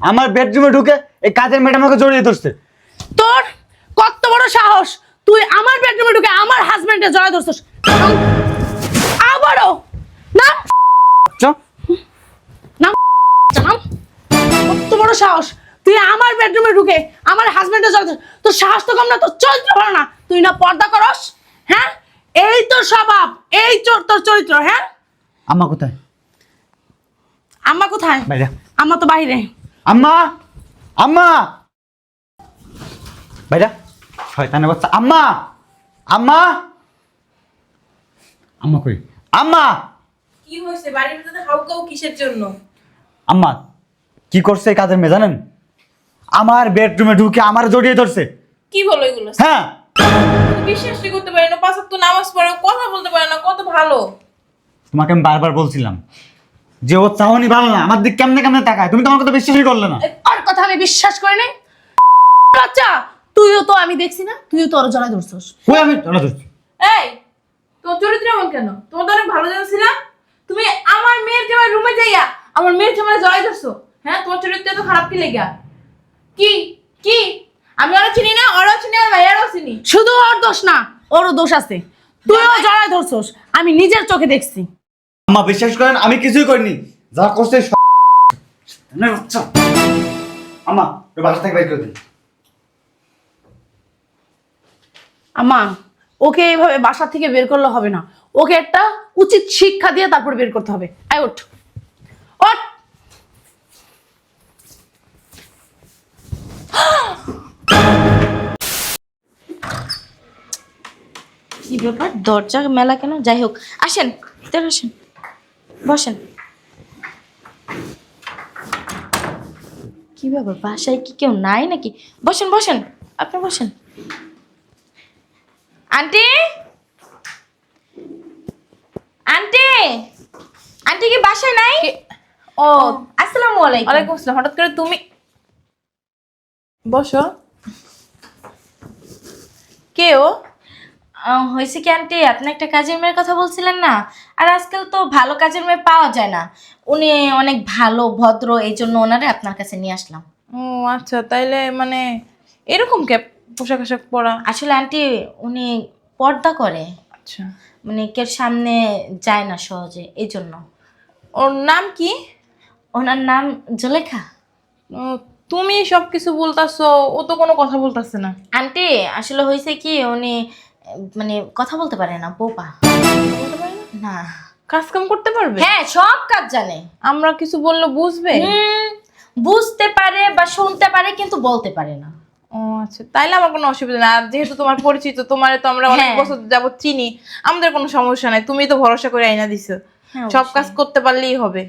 আমার বেডরুমে ঢুকে এই কাজের মেয়েটা আমাকে জড়িয়ে ধরছে। তোর কত বড় সাহস, তুই আমার বেডরুমে ঢুকে আমার হাজবেন্ডে জড়ায় ধরছিস? আবারও না না, কত বড় সাহস, তুই আমার বেডরুমে ঢুকে আমার হাজবেন্ডে জড়ায় ধরছিস? তোর সাহস তো কম না, তোর চরিত্র ভালো না, তুই না পর্দা করস। হ্যাঁ, এই তোর স্বভাব, এই তোর চরিত্র। হ্যাঁ, আম্মা কোথায়? আম্মা কোথায়? বাইরে। আম্মা তো বাইরে। আম্মা, আম্মা বাইরে। শয়তানের বাচ্চা। আম্মা, আম্মা, আম্মা কই? আম্মা, কি হয়েছে? বাড়ির ভিতরে হাউকাউ কিসের জন্য? আম্মা কি করছে এই কাজের মেয়ে জানেন? আমার বেডরুমে ঢুকে আমার জড়িয়ে ধরছে। কি বলো এগুলো? হ্যাঁ, বিশ্বাসই করতে পারি না। 5 ওয়াক্ত নামাজ পড়ে কথা বলতে পারে না, কত ভালো। তোমাকে আমি বারবার বলছিলাম যে ও চাহনি ভালো না, আমার দিক কেমনে কেমনে তাকায়, তুমি তো আমার কথা বিশ্বাসই করলে না। আর কথা আমি বিশ্বাস করি নাই। বাচ্চা, তুইও তো আমি দেখছি না, তুইও তো ওর জড়ায় ধরছিস। ওই আমি ধরা ধরছি। এই, তোমার চরিত্র এমন কেন? তোমার তো অনেক ভালো জানছিলাম। তুমি আমার মেয়ের জামাই রুমে যাইয়া আমার মেয়ের জামাই জড়াই ধরছো। হ্যাঁ, তোমার চরিত্র তো খারাপ কি লেগা? কি কি আমি ওরা চিনি না, ওরাও চিনি, আমার ভাইয়ারাও চিনি। শুধু ওর দোষ না, ওরও দোষ আছে, তুইও জড়ায় ধরছিস, আমি নিজের চোখে দেখছি। আম্মা বিশ্বাস করেন আমি কিছুই করিনি, যা করছে আচ্ছা। আম্মা ওই বাসা থেকে বের করে দিন। আমা, ওকে এইভাবে বাসা থেকে বের করলে হবে না, ওকে একটা উচিত শিক্ষা দিয়ে তারপর বের করতে হবে। আয় ওঠ, ওঠ। কি ব্যাপার, দরজা মেলা কেন? যাই হোক, আসেন ভিতরে আসেন, বসেন। কি ব্যাপার, বাসায় কি কেউ নাই নাকি? বসেন বসেন, আপনি বসেন। আন্টি, আন্টি, আন্টি কি বাসায় নাই? ও, আসসালামু আলাইকুম। ওয়ালাইকুম আসসালাম। হঠাৎ করে তুমি? বসো। কে ও? হয়েছে কি আন্টি, আপনি একটা কাজের মেয়ের কথা বলছিলেন না? আর আজকাল তো ভালো কাজের মেয়ে পাওয়া যায় না, উনি অনেক ভালো ভদ্র, এই জন্য ওনারে আপনার কাছে নিয়ে আসলাম। ও আচ্ছা, তাইলে মানে এরকম কে পোশাক আশাক পরা? আসলে আন্টি উনি পর্দা করে, আচ্ছা, মানে কেউ সামনে যায় না সহজে, এই জন্য। ওর নাম কি? ওনার নাম জুলেখা। ও, তুমি সব কিছু বলতাছো, ও তো কোনো কথা বলতাছে না। আন্টি আসলে হয়েছে কি, উনি মানে কথা বলতে পারে না, বোবা। বলতে পারে না? না। কাজ কাম করতে পারবে? হ্যাঁ, সব কাজ জানে। আমরা কিছু বললে বুঝবে? বুঝতে পারে বা শুনতে পারে, কিন্তু বলতে পারে না। ও আচ্ছা, তাইলে আমার কোনো অসুবিধা না। আর যেহেতু তোমার পরিচিত, তোমার তো আমরা অনেক হ্যাঁ। বছর যাবত চিনি, আমাদের কোনো সমস্যা নাই। তুমি তো ভরসা করে আইনা দিছো, হ্যাঁ, সব অবশ্যই। কাজ করতে পারলেই হবে।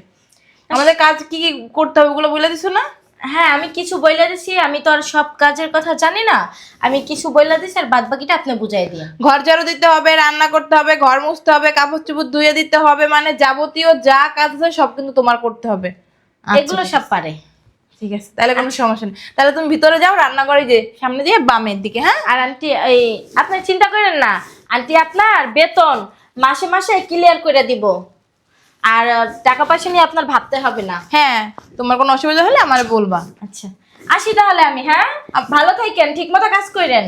আমাদের কাজ কি কি করতে হবে ওগুলো বলে দিছো না? হ্যাঁ, আমি কিছু বইলা দিছি, আমি তো আর সব কাজের কথা জানি না, আমি কিছু বইলা দিছি, আর বাদ বাকিটা আপনি বুঝাই দিয়ে। ঘর ঝাড়ু দিতে হবে, রান্না করতে হবে, ঘর মুছতে হবে, কাপড় চোপড় ধুয়ে দিতে হবে, মানে যাবতীয় যা কাজ আছে সব কিন্তু তোমার করতে হবে। এগুলো সব পারে। ঠিক আছে, তাহলে কোনো সমস্যা নেই। তাহলে তুমি ভিতরে যাও, রান্নাঘরে যে সামনে দিয়ে বামের দিকে। হ্যাঁ, আর আন্টি এই আপনি চিন্তা করেন না, আন্টি আপনার বেতন মাসে মাসে ক্লিয়ার করে দিব, আর টাকা পয়সা নিয়ে আপনার ভাবতে হবে না। হ্যাঁ, তোমার কোনো অসুবিধা হলে আমারে বলবা। আচ্ছা, আসি তাহলে আমি। হ্যাঁ, ভালো থাকেন, ঠিক মতো কাজ করেন।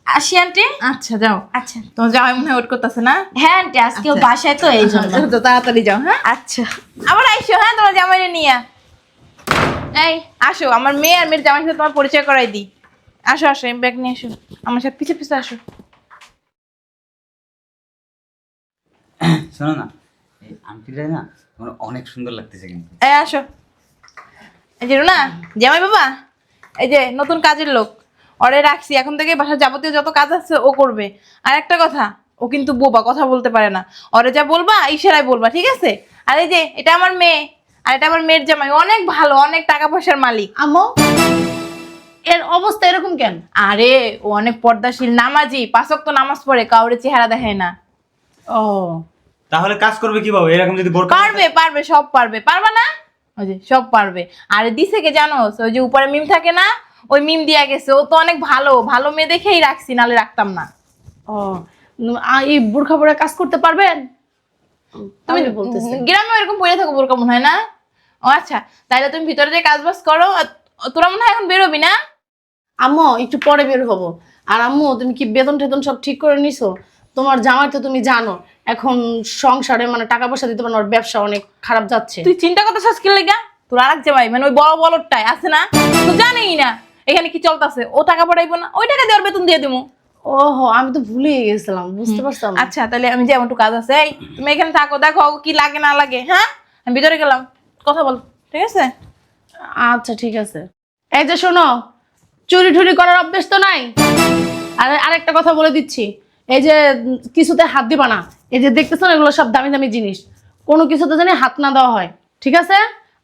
আসি আন্টি। আচ্ছা, যাও। আচ্ছা। তোমার জামাই মনে হয় ওয়েট করতেছে না? হ্যাঁ আন্টি, আজকেও আচ্ছা। বাসায় তো, এই জন্য। তো তাড়াতাড়ি যাও। হ্যাঁ, আচ্ছা। আবার আইসো। হ্যাঁ, তোমার জামাইরে নিয়ে। এই আসো, আমার মেয়ে আর মেয়ের জামাইয়ের সাথে তোমার পরিচয় করাই দিই। আসো আসো, এই ব্যাগ নিয়ে আসো, আমার সাথে পিছে পিছে আসো। শোনো না, এই আন্টিটা না আমার অনেক সুন্দর লাগতেছে কিন্তু। এই আসো, এই যে রুনা, জামাই বাবা, এই যে নতুন কাজের লোক, ওরে রাখছি। এখন থেকে বাসার যাবতীয় যত কাজ আছে ও করবে। আর একটা কথা, ও কিন্তু বোবা, কথা বলতে পারে না। ওরে যা বলবা ইশারায় বলবা, ঠিক আছে? আর এই যে এটা আমার মেয়ে, আর এটা আমার মেয়ের জামাই, অনেক ভালো, অনেক টাকা পয়সার মালিক। আম্মু, এর অবস্থা এরকম কেন? আরে ও অনেক পর্দাশীল, নামাজি, 5 ওয়াক্ত নামাজ পড়ে, কাউরে চেহারা দেখায় না। ও, তাহলে কাজ করবে কিভাবে এরকম যদি বোরকা? পারবে পারবে, সব পারবে। পারবা না? ওই যে সব পারবে। আরে দিছে কে জানো? ওই যে উপরে মিম থাকে না, ওই মিম দিয়া গেছে। ও তো অনেক ভালো, ভালো মেয়ে দেখেই রাখছি, নালে রাখতাম না। ও, এই বোরখা পরে কাজ করতে পারবেন? তুমি তুমি বলতেছি গ্রামে এরকম পরে থাকো বোরকা মনে হয় না? ও ও আচ্ছা, তাহলে তুমি ভিতরে যে কাজ বাজ করো। আর তোরা মনে হয় এখন বেরোবি না? আম্মু একটু পরে বের হবো। আর আম্মু তুমি কি বেতন টেতন সব ঠিক করে নিছো? তোমার জামাই তো তুমি জানো এখন সংসারে মানে টাকা পয়সা দিতে পারো, ওর ব্যবসা অনেক খারাপ যাচ্ছে। তুই চিন্তা করতেছিস কি লাগা? তোর আরেক জামাই মানে ওই বড় বলটাই আছে না, তো জানেই না এখানে কি চলতেছে। ও টাকা পাঠাইবো না, ওই টাকা দিয়ে ওর বেতন দিয়ে দেবো। ওহো, আমি তো ভুলেই গেছিলাম, বুঝতে পারছিলাম না। আচ্ছা তাহলে আমি যেমন একটু কাজ আছে, এই তুমি এখানে থাকো, দেখো কি লাগে না লাগে। হ্যাঁ, আমি ভিতরে গেলাম, কথা বল, ঠিক আছে? আচ্ছা ঠিক আছে। এই যে শোনো, চুরি টুরি করার অভ্যেস তো নাই। আর আরেকটা কথা বলে দিচ্ছি, এই যে কিছুতে হাত দিবা না। এই যে দেখতেছো না, এগুলো সব দামি দামি জিনিস, কোনো কিছুতে জানি হাত না দেওয়া হয়, ঠিক আছে?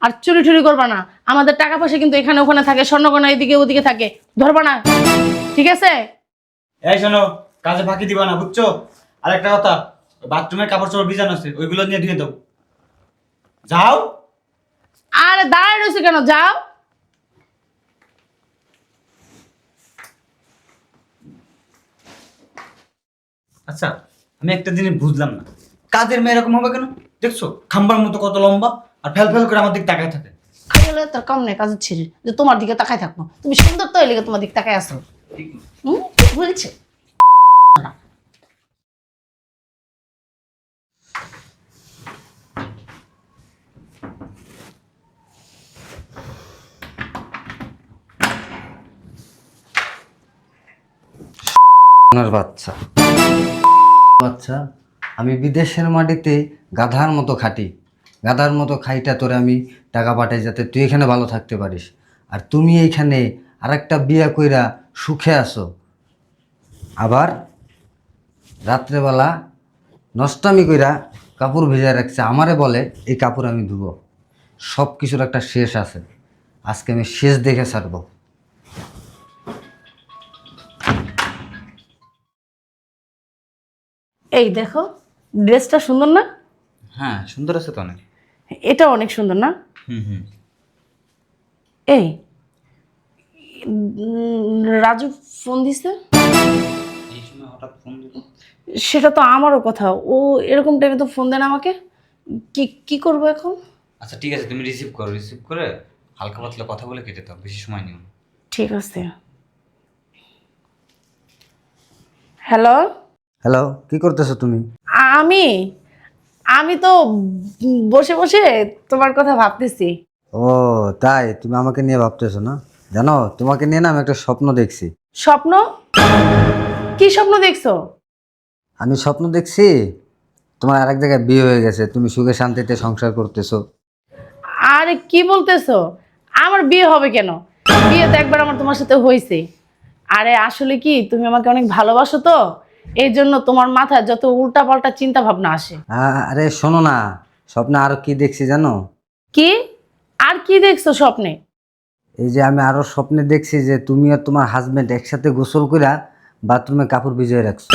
আর চুরি টুরি করবা না। আমাদের টাকা পয়সা কিন্তু এখানে ওখানে থাকে, স্বর্ণগয়না এদিকে ওদিকে থাকে, ধরবা না, ঠিক আছে? এই শোনো, কাজে ফাঁকি দিবা না, বুঝছো? আর একটা কথা, বাথরুমের কাপড় চোপড় ভিজানো আছে, ওইগুলো নিয়ে ধুয়ে দাও। যাও। আরে দাঁড়ায় রয়েছে কেন, যাও। আচ্ছা, আমি একটা জিনিস বুঝলাম না, কাজের মেয়ে এরকম হবে কেন? দেখছো খাম্বার মতো কত লম্বা, আর ফেল ফেল করে আমার দিক তাকায় থাকে। খাইলে তার কাম নেই কাজের ছিঁড়ে যে তোমার দিকে তাকায় থাকবো। তুমি সুন্দর তো, এলিগে তোমার দিকে তাকায় আসো। ঠিক বলেছে। আপনার বাচ্চা বাচ্চা, আমি বিদেশের মাটিতে গাধার মতো খাটি, গাধার মতো খাইটা তোরে আমি টাকা পাঠাই যাতে তুই এখানে ভালো থাকতে পারিস। আর তুমি এইখানে আরেকটা বিয়া কইরা সুখে আছো, আবার রাত্রেবেলা নষ্টামি কইরা কাপড় ভেজা রাখছে, আমারে বলে এই কাপড় আমি ধুবো। সব কিছুর একটা শেষ আছে, আজকে আমি শেষ দেখে ছাড়বো। এই দেখো, ড্রেসটা সুন্দর না? হ্যাঁ সুন্দর আছে তো অনেক। এটা অনেক সুন্দর না? হুম। এই রাজু ফোন দিছে। এই সময় হঠাৎ ফোন দিল? সেটা তো আমারও কথা, ও এরকম টাইমে তো ফোন দেন আমাকে। কি কি করবো এখন? আচ্ছা ঠিক আছে, তুমি রিসিভ করো, রিসিভ করে হালকা পাতলা কথা বলে কেটে দাও, বেশি সময় নিও না। ঠিক আছে। হ্যালো। হ্যালো, কি করতেছো তুমি? আমি আমি তো বসে বসে তোমার কথা ভাবতেছি। ও তাই, তুমি আমাকে নিয়ে ভাবতেছো না? জানো, তোমাকে নিয়ে না আমি একটা স্বপ্ন দেখছি। স্বপ্ন? কি স্বপ্ন দেখছো? আমি স্বপ্ন দেখছি তোমার আরেক জায়গায় বিয়ে হয়ে গেছে, তুমি সুখে শান্তিতে সংসার করতেছো। আরে কি বলতেছো? আমার বিয়ে হবে কেন? বিয়ে তো একবার আমার তোমার সাথে হয়েছে। আরে আসলে কি, তুমি আমাকে অনেক ভালোবাসো তো, এই জন্য তোমার মাথায় যত উল্টা পাল্টা চিন্তা ভাবনা আসে। আরে শোনো না, স্বপ্নে আরো কি দেখছি জানো? কি? আর কি দেখছো স্বপ্নে? এই যে আমি আরো স্বপ্নে দেখছি যে তুমি আর তোমার হাজবেন্ড একসাথে গোসল কইরা বাথরুমে কাপড় ভিজিয়ে রাখছো।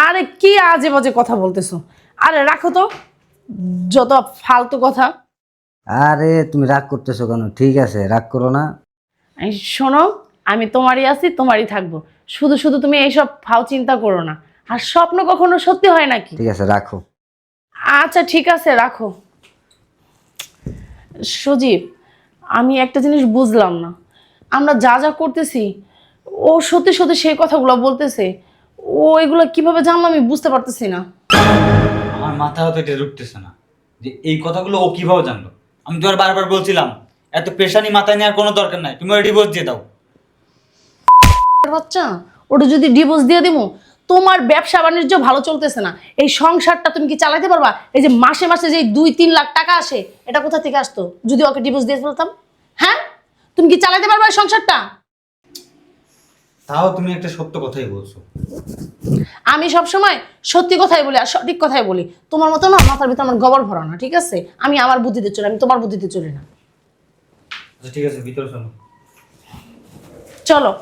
আরে কি আজে বাজে কথা বলতেছো? আরে রাখো তো, যত ফালতু কথা। আরে তুমি রাগ করতেছো কেন? ঠিক আছে, রাগ করো না। এই শোনো, আমি তোমারই আছি, তোমারই থাকবো। শুধু শুধু তুমি এইসব ফাও চিন্তা করো না। আর স্বপ্ন কখনো সত্যি হয় নাকি? ঠিক আছে, রাখো। আচ্ছা ঠিক আছে, রাখো। সজীব, আমি একটা জিনিস বুঝলাম না, আমরা যা যা করতেছি ও সত্যি সত্যি সেই কথাগুলো বলতেছে, ও এগুলো কিভাবে জানলো আমি বুঝতে পারতেছি না। আমার মাথাও তো এটা ঢুকতেছে না যে এই কথাগুলো ও কিভাবে জানলো। আমি তো আর বারবার বলছিলাম এত পেশানি মাথায় নেওয়ার কোনো দরকার নাই, তুমি ওর ডিভোর্স দিয়ে দাও। বাচ্চা, ওটা যদি ডিভোর্স দিয়ে দিব, তোমার ব্যবসা বাণিজ্য ভালো চলতেছে না, এই সংসারটা তুমি কি চালাতে পারবা? এই যে মাসে মাসে যে 2-3 লাখ টাকা আসে, এটা কোথা থেকে আসতো যদি ওকে ডিভোর্স দিয়ে ফেলতাম? হ্যাঁ, তুমি কি চালাতে পারবা এই সংসারটা? তাও তুমি একটা সত্য কথাই বলছো। আমি সব সময় সত্যি কথাই বলি আর সঠিক কথাই বলি। তোমার মতো না মাথার ভিতরে আমার গোবর ভরা না, ঠিক আছে? আমি আমার বুদ্ধিতে চলি, আমি তোমার বুদ্ধিতে চলি না। আচ্ছা ঠিক আছে, ভিতরে চলো। চলো।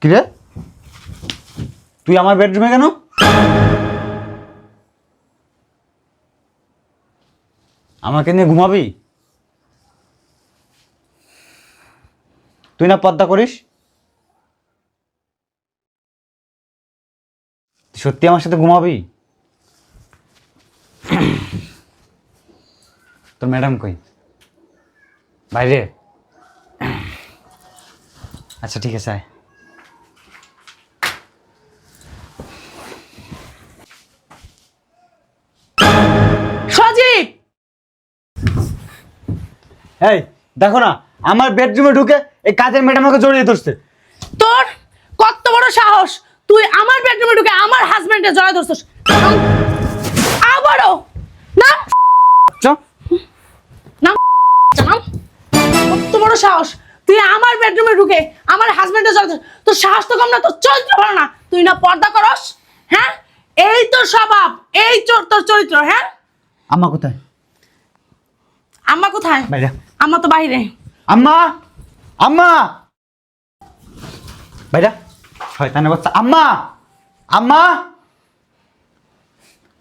কিরে, তুই আমার বেডরুমে কেন? আমাকে নিয়ে ঘুমাবি? তুই না পর্দা করিস? সত্যি আমার সাথে ঘুমাবি? তোর ম্যাডাম কই? বাইরে? আচ্ছা ঠিক আছে, আয়। সজীব, এই দেখো না, আমার বেডরুমে ঢুকে এই কাজের ম্যাডাম আমাকে জড়িয়ে ধরছে। তোর কত বড় সাহস, তুই আমার বেডরুমে ঢুকে আমার হাজবেন্ডে জড়ায় ধরছিস? আবারও না চ। না জানাম, কত বড় সাহস, তুই আমার বেডরুমে ঢুকে আমার হাজবেন্ডে জড়ায় ধরছিস? তোর সাহস তো কম না, তোর চরিত্র ভালো না, তুই না পর্দা করস? হ্যাঁ, এই তোর স্বভাব, এই তোর চরিত্র। হ্যাঁ, আম্মা কোথায়? আম্মা কোথায়? বাইরে। আম্মা তো বাইরে। আম্মা, আম্মা, বাইরে। শয়তানের বাচ্চা। আম্মা, আম্মা,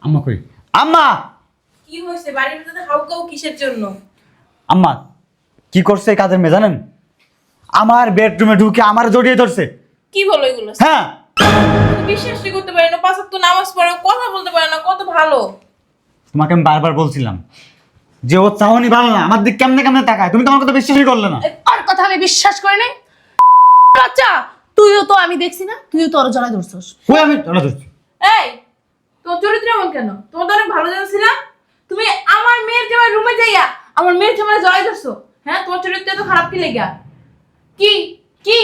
আম্মা কই? আম্মা, কি হয়েছে বাড়ির ভিতরে হাউকাউ কিসের জন্য? আম্মা কি করছে এই কাজের মেয়ে জানেন? আমার বেডরুমে ঢুকে আমার জড়িয়ে ধরছে। কি বলো এগুলো? হ্যাঁ, বিশ্বাসই করতে পারি না, পাঁচ ওয়াক্ত নামাজ পড়ে কথা বলতে পারে না, কত ভালো। তোমাকে আমি বারবার বলছিলাম যে ও চাহনি ভালো না, আমার দিক কেমনে কেমনে তাকায়, তুমি তো আমার কথা বিশ্বাসই করলে না। আর কথা আমি বিশ্বাস করি নাই। বাচ্চা, তুইও তো আমি দেখছি না, তুইও তো ওর জড়ায় ধরছিস। কই আমি চলে ধরছি? এই তোমার চরিত্র এমন কেন? তোমার তো অনেক ভালো জানছিলাম, তুমি আমার মেয়ের জামাই রুমে যাইয়া আমার মেয়ের জামাই জড়াই ধরছো। হ্যাঁ, তোমার চরিত্র এত খারাপ কি লেগা? কি কি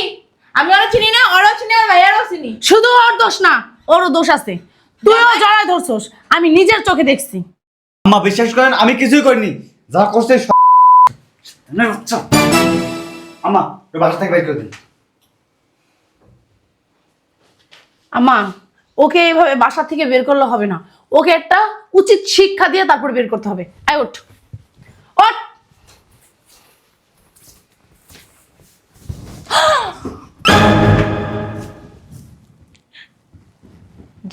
আমি ওরা চিনি না, ওরাও চিনি, আমার ভাইয়ারাও চিনি। শুধু ওর দোষ না, ওরও দোষ আছে, তুইও জড়ায় ধরছিস, আমি নিজের চোখে দেখছি। আম্মা বিশ্বাস করেন আমি কিছুই করিনি, যা করছে আম্মা ওই বাসা থেকে বের করে দিন। আম্মা, ওকে এইভাবে বাসা থেকে বের করলে হবে না, ওকে একটা উচিত শিক্ষা দিয়ে তারপর বের করতে হবে। আয় ওঠ, ওঠ।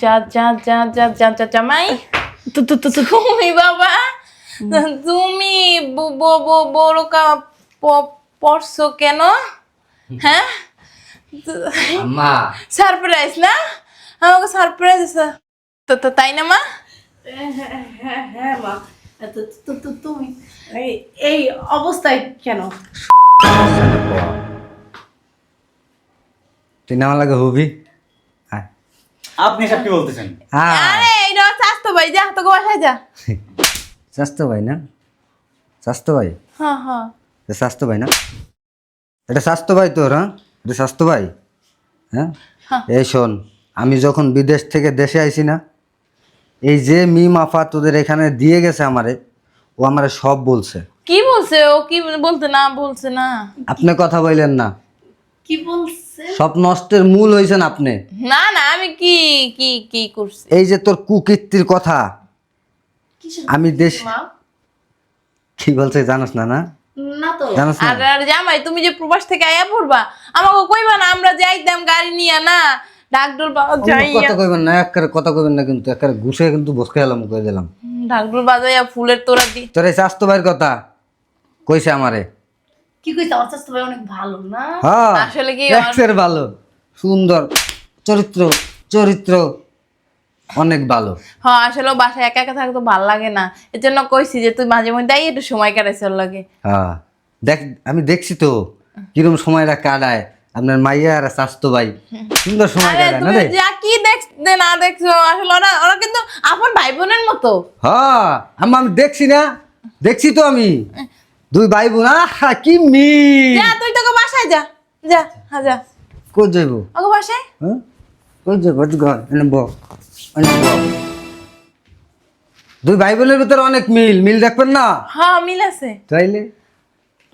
যা যা যা যা যা যা জামাই, তুমি বাবা, তুমি বড়কা পড়ছো কেন? হ্যাঁ, আম্মা সারপ্রাইজ না? আমাকে সারপ্রাইজ তো তাই না মা? হ্যাঁ মা, তুমি এই অবস্থায় কেন? তুই না আমার লাগে হবি? আয়। আপনি সব কি বলতেছেন? আয়। আরে এইটা স্বাস্থ্য ভাই, যা তোকে বাসায় যা। স্বাস্থ্য ভাই না? স্বাস্থ্য ভাই? হ্যাঁ হ্যাঁ, এটা স্বাস্থ্য ভাই না? এটা স্বাস্থ্য ভাই তোর? হ্যাঁ, এটা স্বাস্থ্য ভাই। হ্যাঁ, হ্যাঁ। এই শোন, আমি যখন বিদেশ থেকে দেশে আইছি না, এই যে মাফা তোদের এখানে দিয়ে গেছে আমারে, ও আমারে সব বলছে। কি বলছে ও? কি বলতে না বলছে না? আপনি কথা বললেন না, কি বলছে? সব নষ্টের মূল হয়েছেন আপনি। না না, আমি কি কি কি করছি? এই যে তোর কুকীর্তির কথা, আমি দেশ কি বলছে জানোস না? না না তো। জানোস না? আর জামাই, তুমি যে প্রবাস থেকে আয়া পড়বা, আমাকে কইবা না? আমরা যাইতাম গাড়ি নিয়ে না, ডাকডোল বাজাইয়া, কথা কইবেন না, একেবারে কথা কইবেন না, কিন্তু একেবারে ঘুষে কিন্তু বসকে এলাম কই দিলাম। ডাকডোল বাজাইয়া ফুলের তোড়া দি। তোর এই স্বাস্থ্য ভাইয়ের কথা কইছে আমারে। কি কইছে? আমার স্বাস্থ্য ভাই অনেক ভালো না? হ্যাঁ, আসলে কি এক্সের ভালো, সুন্দর চরিত্র, চরিত্র অনেক ভালো। হ্যাঁ, আসলে ও বাসায় একা একা থাকতে ভালো লাগে না, এর জন্য কইছি যে তুই মাঝে মধ্যে একটু সময় কাটাইছ ওর লাগে। হ্যাঁ, দেখ আমি দেখছি তো কিরম সময়টা কাটায় আপনার মাইয়া আর স্বাস্থ্য ভাই, সুন্দর সময় আরে কাটায় না তুমি রে? যা কি দেখতে না দেখছো, আসলে ওরা ওরা কিন্তু আপন ভাই বোনের মতো। হ্যাঁ, আমি দেখছি না, দেখছি তো আমি, দুই ভাই বোন, আহা কি যা তুই তোকে বাসায় যা, যা হ্যাঁ যা কই যাইবো? ওকে বাসায়। হ্যাঁ, কই যাইবো? ঘর এনে বল, দুই ভাই বোনের ভিতরে অনেক মিল, মিল দেখবেন না? হ্যাঁ মিল আছে। তাইলে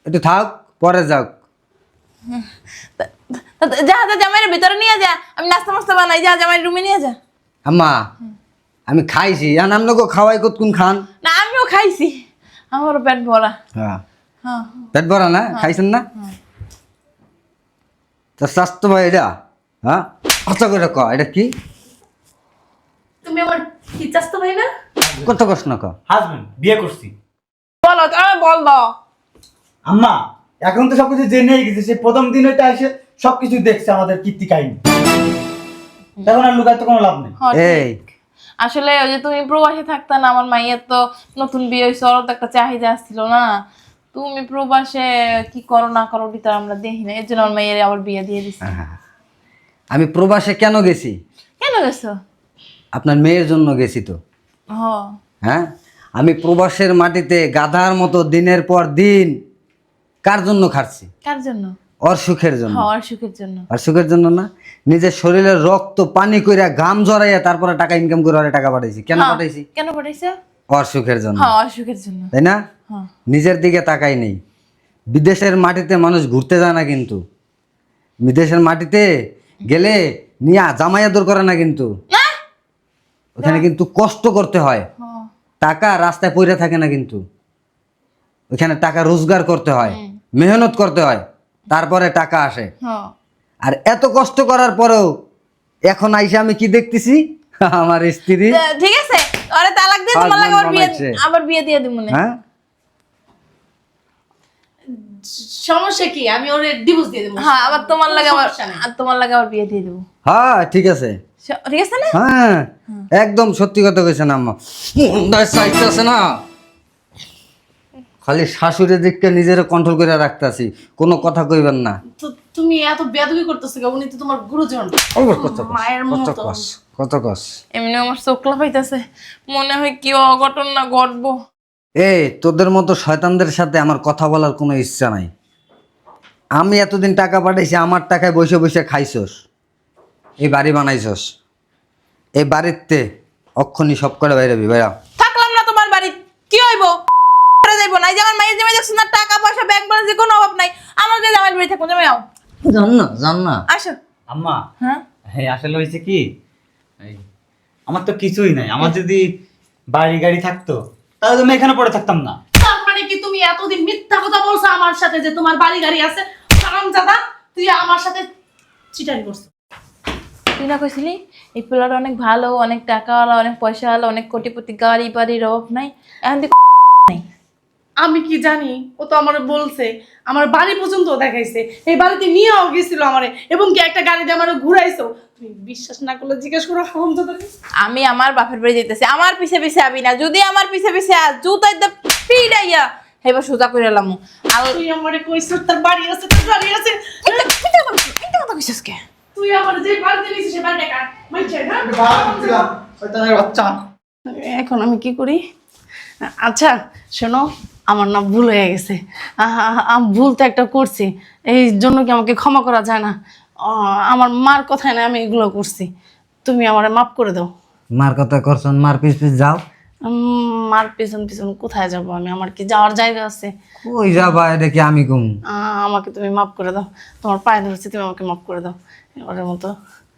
একটু থাক, পরে যাক। যা যা জামাইয়ের ভিতরে নিয়ে যা, আমি নাস্তা মাস্তা বানাই, যা জামাইয়ের রুমে নিয়ে যা। আম্মা আমি খাইছি, আর আপনাকে খাওয়াই কতক্ষণ খান? না আমিও খাইছি, আমারও পেট ভরা। হ্যাঁ, হ্যাঁ পেট ভরা না? খাইছেন না? তো স্বাস্থ্য ভাই এটা, হ্যাঁ আচ্ছা করে ক, এটা কি? তুমি আমার কি স্বাস্থ্য ভাই না? কত কষ্ট না ক। হাজবেন্ড বিয়ে করছি। বলো বল দাও। আম্মা এখন তো সবকিছু জেনেই গেছে, সে প্রথম দিন ওইটা এসে সবকিছু দেখছে আমাদের কীর্তি কাহিনী, তখন আর লুকাতে কোনো লাভ নেই। হ্যাঁ, এই ঠিক। আসলে ওই যে তুমি প্রবাসে থাকতা না, আমার মাইয়ের তো নতুন বিয়ে হয়েছে, ওর তো একটা চাহিদা আসছিল না। তুমি প্রবাসে কি করো না করো ওটা আমরা দেখি না, এর জন্য আমার মাইয়ের আবার বিয়ে দিয়ে দিছি। আমি প্রবাসে কেন গেছি? কেন গেছো? আপনার মেয়ের জন্য গেছি তো। হ, হ্যাঁ, আমি প্রবাসের মাটিতে গাধার মতো দিনের পর দিন কার জন্য খাটছি? কার জন্য? ওর সুখের জন্য। হ্যাঁ, আর সুখের জন্য। আর সুখের জন্য না, নিজের শরীরের রক্ত পানি কইরা ঘাম জড়াইয়া তারপরে টাকা ইনকাম করে ওরে টাকা পাঠাইছি। কেন হ্যাঁ, পাঠাইছি? কেন পাঠাইছো? ওর সুখের জন্য, হ্যাঁ, আর সুখের জন্য। তাই না? হ্যাঁ। নিজের দিকে তাকাই নেই। বিদেশের মাটিতে মানুষ ঘুরতে যায় না কিন্তু, বিদেশের মাটিতে গেলে নিয়ে জামাই আদর করে না কিন্তু, ওখানে কিন্তু কষ্ট করতে হয়। হ্যাঁ। টাকা রাস্তায় পড়ে থাকে না কিন্তু, ওখানে টাকা রোজগার করতে হয়, মেহনত করতে হয়, তারপরে টাকা আসে। হ্যাঁ। আর এত কষ্ট করার পরেও এখন আইসা আমি কি দেখতেছি, আমার স্ত্রী ঠিক আছে, আরে তালাক দিয়ে তোমার লাগে বানাইছে। আবার বিয়ে দিয়ে দিব মনে। হ্যাঁ সমস্যা কি? আমি ওরে ডিভোর্স দিয়ে দেবো। হ্যাঁ, আবার তোমার লাগে আবার সমস্যা নাই। আর তোমার লাগে আবার বিয়ে দিয়ে দেব। হ্যাঁ ঠিক আছে। ঠিক আছে না? হ্যাঁ একদম সত্যি কথা কইছেন আম্মা। মুন্ডায় চাইতেছে না, খালি শাশুড়ির দিককে নিজের কন্ট্রোল করে রাখতেছি, কোনো কথা কইবেন না। তো তুমি এত বেয়াদবি করতেছো কেন? উনি তো তোমার গুরুজন, মায়ের মতো। কত কস এমনি আমার চোখ লাফাইতেছে, মনে হয় কি অঘটন না ঘটবো। এই তোদের মতো শয়তানদের সাথে আমার কথা বলার কোনো ইচ্ছা নাই। আমি এতদিন টাকা পাঠাইছি, আমার টাকায় বসে বসে খাইছস, এই বাড়ি বানাইছস, এই বাড়িতে অক্ষণি সব করে বাইরাবি, বাইরা। থাকলাম না তোমার বাড়ি, কি হইব? যাইব না, এই যে আমার মায়ের জামাই দেখছো না, টাকা পয়সা ব্যাংক ব্যালেন্সে কোনো অভাব নাই, আমার যে জামাই বাড়ি থাকবো, জামাই আও জান না আসো। আম্মা হ্যাঁ, হ্যাঁ আসলে হয়েছে কি, এই, আমার তো কিছুই নাই। আমার যদি বাড়ি গাড়ি থাকতো তাহলে তো আমি এখানে পড়ে থাকতাম না। তার মানে কি তুমি এতদিন মিথ্যা কথা বলছো আমার সাথে যে তোমার বাড়ি গাড়ি আছে? হারামজাদা, তুই আমার সাথে চিটারি করছিস। তুই না কইছিলি এই পোলাটা অনেক ভালো, অনেক টাকাওয়ালা, অনেক পয়সাওয়ালা, অনেক কোটিপতি, গাড়ি বাড়ির অভাব নাই, এখন তুই নাই। আমি কি জানি? ও তো আমার বলছে, আমার বাড়ি পর্যন্ত দেখাইছে, এই বাড়িতে নিয়েও গেছিল আমারে, এবং কি একটা গাড়ি দিয়ে আমারে ঘুরাইছো। তুমি বিশ্বাস না করলে জিজ্ঞেস করো হারামজাদা। আমি আমার বাপের বাড়ি যেতেছি, আমার পিছে পিছে আবি না, যদি আমার পিছে পিছে জুতাই দে পিড়াইয়া এবার সোজা করে এলাম। আর তুই আমারে কইছিস তোর বাড়ি আছে, তোর গাড়ি আছে। এটা কথা কইছিস কে? তুই আমার যে বাড়িতে নিয়েছিস সে বাড়িটা কার? মাইছে না? বাচ্চা এখন আমি কি করি? আচ্ছা শোনো, আমার না ভুল হয়ে গেছে। আমি ভুল তো একটা করছি, এই জন্য কি আমাকে ক্ষমা করা যায় না? আমার মার কথায় না আমি এগুলো করছি, তুমি আমারে মাফ করে দাও। মার কথা করছেন, মার পিছ পিছ যাও। মার পিছন পিছন কোথায় যাব আমি? আমার কি যাওয়ার জায়গা আছে? ওই যাবা, এটা কি আমি কম? আমাকে তুমি মাফ করে দাও, তোমার পায়ে ধরছি, তুমি আমাকে মাফ করে দাও ওর মতো।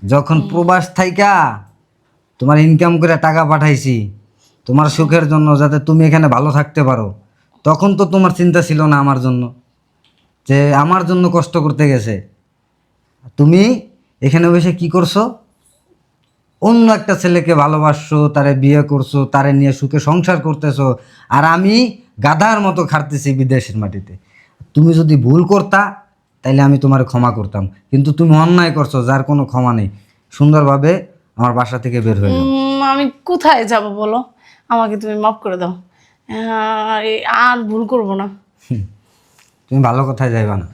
যখন প্রবাস থাইকা তোমার ইনকাম করে টাকা পাঠাইছি তোমার সুখের জন্য, যাতে তুমি এখানে ভালো থাকতে পারো, তখন তো তোমার চিন্তা ছিল না আমার জন্য, যে আমার জন্য কষ্ট করতে গেছে। তুমি এখানে বসে কি করছো? অন্য একটা ছেলেকে ভালোবাসছো, তারে বিয়ে করছো, তারে নিয়ে সুখে সংসার করতেছো, আর আমি গাধার মতো খাটতেছি বিদেশের মাটিতে। তুমি যদি ভুল করতা তাইলে আমি তোমার ক্ষমা করতাম, কিন্তু তুমি অন্যায় করছো যার কোনো ক্ষমা নেই। সুন্দরভাবে আমার বাসা থেকে বের হয়ে যাও। আমি কোথায় যাব বলো? আমাকে তুমি মাফ করে দাও, আর ভুল করব না। তুমি ভালো কথায় যাইবা না।